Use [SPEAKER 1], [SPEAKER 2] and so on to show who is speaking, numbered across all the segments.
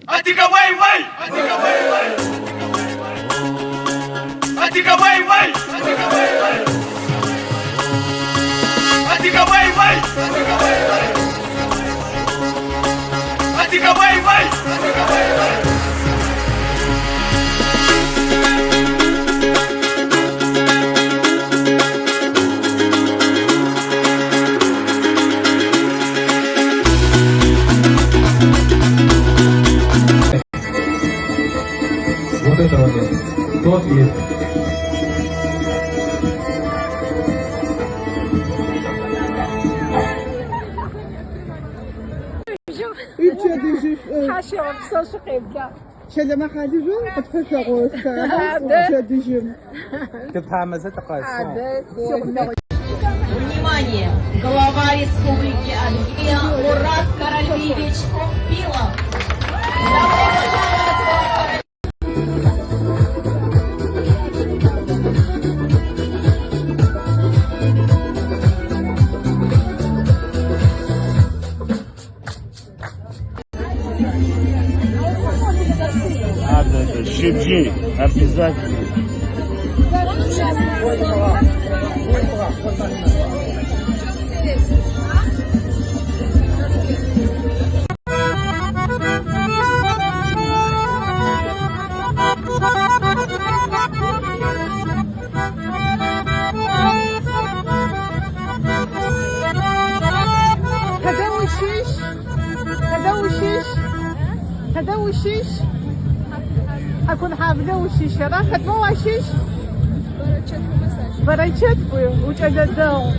[SPEAKER 1] Adiga way way, adiga way way, adiga way way, adiga way way, adiga way way, adiga way way, adiga way way, adiga way way.
[SPEAKER 2] Вот этого нет. Тот есть.
[SPEAKER 3] شلما خالجو قد فشغوا شادجم
[SPEAKER 2] تفهم تقاس.
[SPEAKER 4] Внимание! Глава Республики Адыгея Мурат Каральбиевич Копилов.
[SPEAKER 5] Надо, щеджи, обязательно.
[SPEAKER 3] هذا وشيش أكون حافظة وشيش راه خدمة وشيش بريتشات بوي وجددو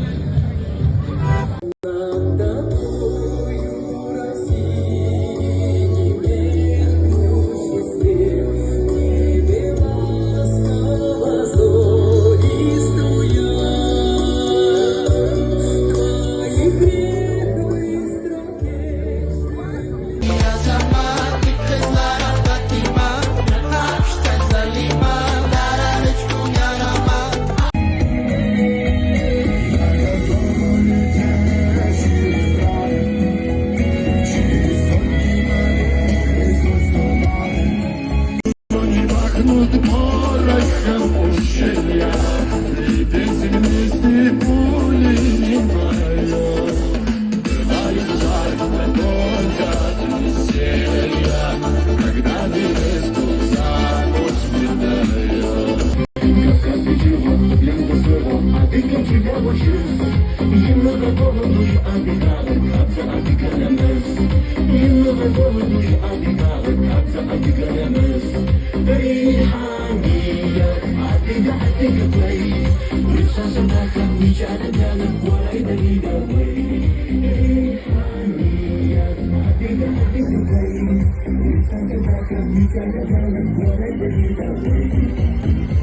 [SPEAKER 6] Thank you.